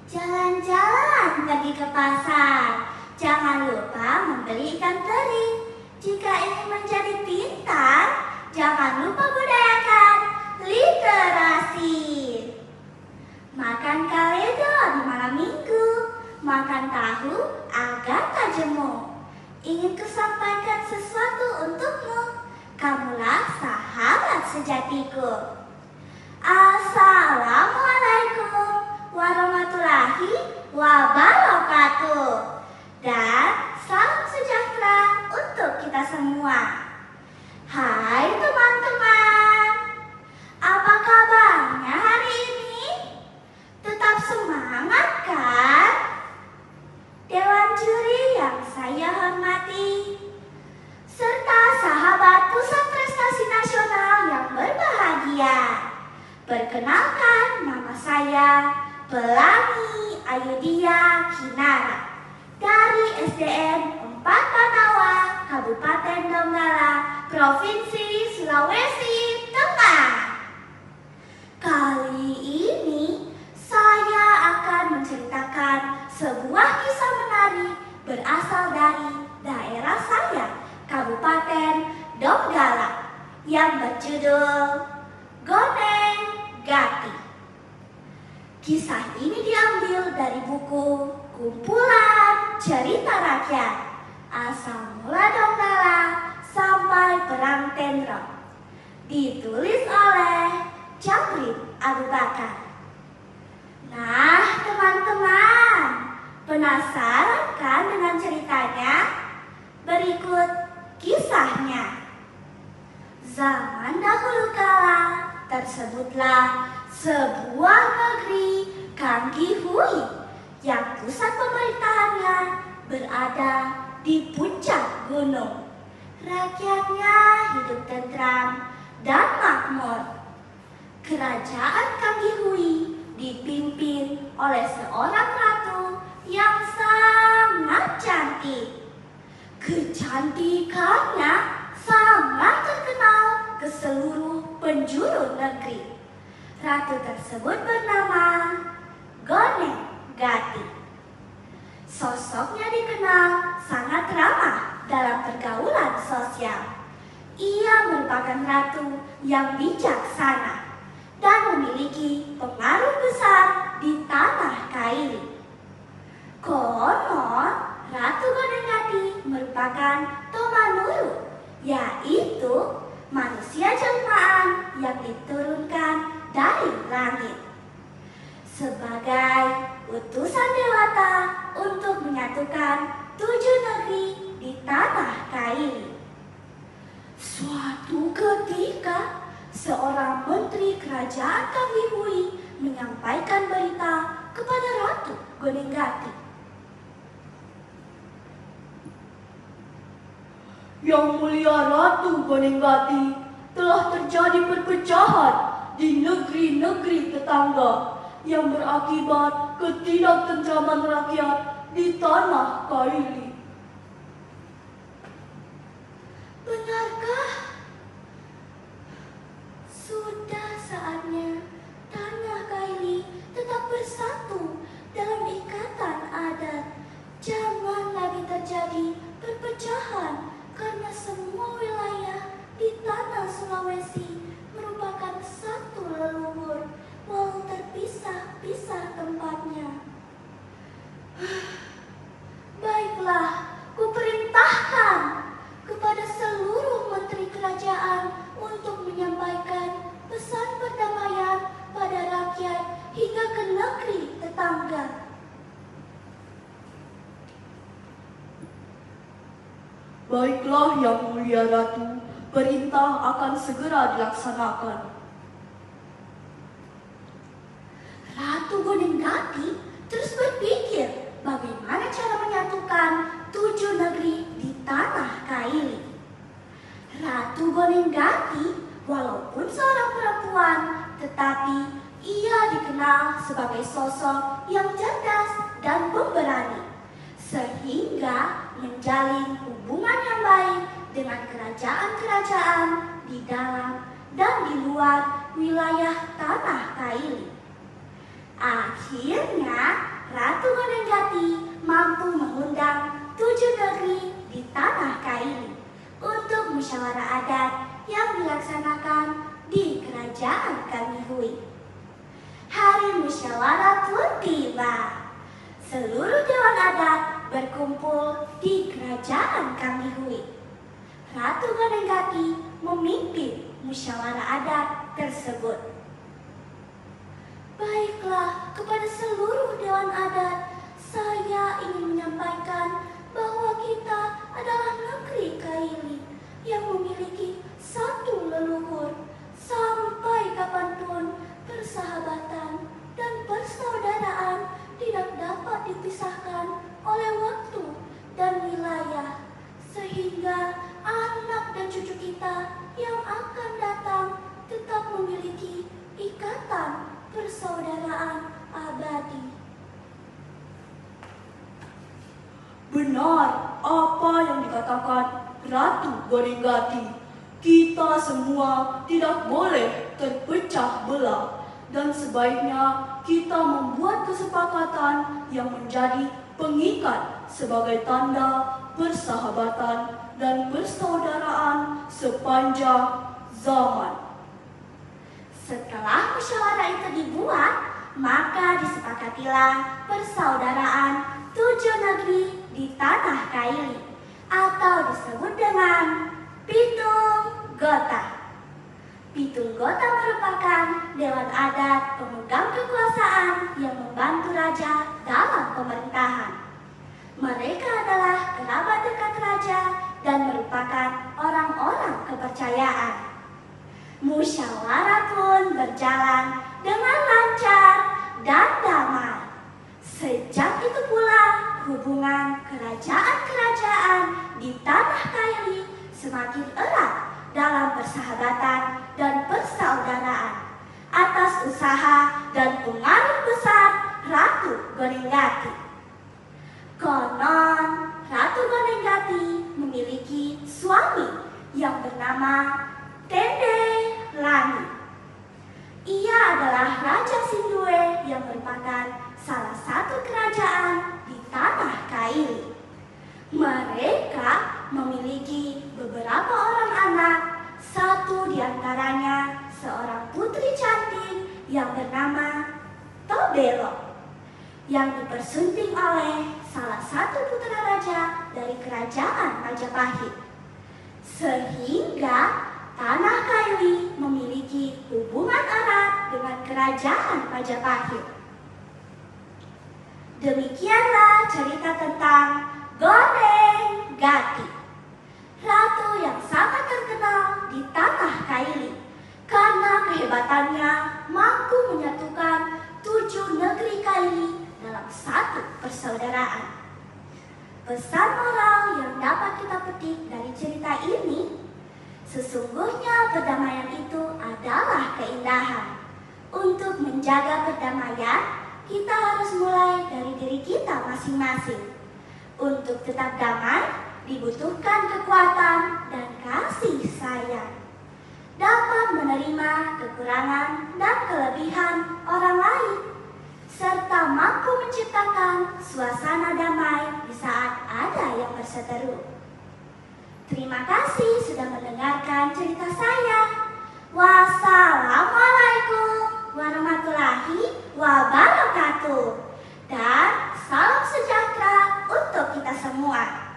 Jalan-jalan pergi ke pasar. Jangan lupa membeli ikan teri. Jika ingin menjadi pintar, jangan lupa budayakan literasi. Makan kaledo di malam minggu, makan tahu agar tak gemuk. Ingin kusampaikan sesuatu untukmu, kamulah sahabat sejatiku. Assalamualaikum warahmatullahi wabarakatuh. Dan salam sejahtera untuk kita semua. Hai teman-teman, apa kabarnya hari ini? Tetap semangat kan? Dewan juri yang saya hormati, serta sahabat Pusat Prestasi Nasional yang berbahagia. Perkenalkan, nama saya Pelangi Ayudia Kinara dari SDN 4 Banawa, Kabupaten Donggala, Provinsi Sulawesi Tengah. Kali ini saya akan menceritakan sebuah kisah menarik berasal dari daerah saya, Kabupaten Donggala, yang berjudul Goneng Gati. Kisah ini diambil dari buku Kumpulan Cerita Rakyat Asal Mula Donggala Sampai Perang Tenrong, ditulis oleh Jamrin Abu Bakar. Nah, teman-teman, penasaran kan dengan ceritanya? Berikut kisahnya. Zaman dahulu kala tersebutlah sebuah negeri Kanggihui yang pusat pemerintahannya berada di puncak gunung. Rakyatnya hidup tentram dan makmur. Kerajaan Kanggihui dipimpin oleh seorang ratu yang sangat cantik. Kecantikannya sangat terkenal ke seluruh penjuru negeri. Ratu tersebut bernama Goneng Gati. Sosoknya dikenal sangat ramah dalam pergaulan sosial. Ia merupakan ratu yang bijaksana dan memiliki pengaruh besar di tanah Kaili. Konon, Ratu Goneng Gati merupakan Tomanuru, yaitu manusia jelmaan yang diturunkan dari langit sebagai utusan dewata untuk menyatukan 7 negeri di tanah Kaili. Suatu ketika, seorang menteri kerajaan Kanggihui menyampaikan berita kepada Ratu Goneng Gati. Yang mulia Ratu Goneng Gati, telah terjadi perpecahan di negeri-negeri tetangga yang berakibat ketidaktentraman rakyat di tanah Kaili. Benarkah? Sudah saatnya tanah Kaili tetap bersatu dalam ikatan adat. Jangan lagi terjadi perpecahan karena semua wilayah di tanah Sulawesi merupakan satu leluhur, walau terpisah-pisah tempatnya. Baiklah, kuperintahkan kepada seluruh menteri kerajaan untuk menyampaikan pesan perdamaian pada rakyat hingga ke negeri tetangga. Baiklah Yang Mulia Ratu, perintah akan segera dilaksanakan. Ratu Goneng Gati terus berpikir bagaimana cara menyatukan 7 negeri di tanah Kaili. Ratu Goneng Gati walaupun seorang perempuan, tetapi ia dikenal sebagai sosok yang cerdas dan pemberani, sehingga menjalin hubungan yang baik dengan kerajaan-kerajaan di dalam dan di luar wilayah tanah Kaili. Akhirnya musyawarah adat yang dilaksanakan di kerajaan Kamihui. Hari musyawarah pun tiba. Seluruh dewan adat berkumpul di kerajaan Kamihui. Ratu Gonenggati memimpin musyawarah adat tersebut. Baiklah, kepada seluruh dewan adat, saya ingin menyampaikan bahwa kita adalah negeri Kaili yang memiliki satu leluhur. Sampai kapanpun persahabatan dan persaudaraan tidak dapat dipisahkan oleh waktu dan wilayah, sehingga anak dan cucu kita yang akan datang tetap memiliki ikatan persaudaraan abadi. Benar apa yang dikatakan Ratu Gonenggati. Kita semua tidak boleh terpecah belah dan sebaiknya kita membuat kesepakatan yang menjadi pengikat sebagai tanda persahabatan dan persaudaraan sepanjang zaman. Setelah musyawarah itu dibuat, maka disepakatilah persaudaraan 7 negeri di tanah Kaili atau disebut dengan Pitung Gota. Pitung Gota merupakan dewan adat pemegang kekuasaan yang membantu raja dalam pemerintahan. Mereka adalah kerabat dekat raja dan merupakan orang-orang kepercayaan. Musyawarah pun berjalan dengan lancar dan damai. Sejak itu pula hubungan kerajaan-kerajaan di tanah Kaili semakin erat dalam persahabatan dan persaudaraan atas usaha dan pengaruh besar Ratu Gonenggati. Konon Ratu Gonenggati memiliki suami yang bernama Tende Langi. Ia adalah Raja Sindue yang merupakan salah satu kerajaan di tanah Kaili. Mereka memiliki beberapa orang anak, satu di antaranya seorang putri cantik yang bernama Tobelo, yang dipersunting oleh salah satu putra raja dari kerajaan Majapahit. Sehingga tanah Kaili memiliki hubungan erat dengan kerajaan Majapahit. Demikianlah cerita tentang Gonenggati, ratu yang sangat terkenal di tanah Kaili karena kehebatannya mampu menyatukan 7 negeri Kaili dalam satu persaudaraan. Pesan moral yang dapat kita petik dari cerita ini, sesungguhnya perdamaian itu adalah keindahan. Untuk menjaga perdamaian, kita harus mulai dari diri kita masing-masing. Untuk tetap damai, dibutuhkan kekuatan dan kasih sayang. Dapat menerima kekurangan dan kelebihan orang lain, serta mampu menciptakan suasana damai di saat ada yang berseteru. Terima kasih sudah mendengarkan cerita saya. Wassalamualaikum warahmatullahi wabarakatuh. Dan salam sejahtera untuk kita semua.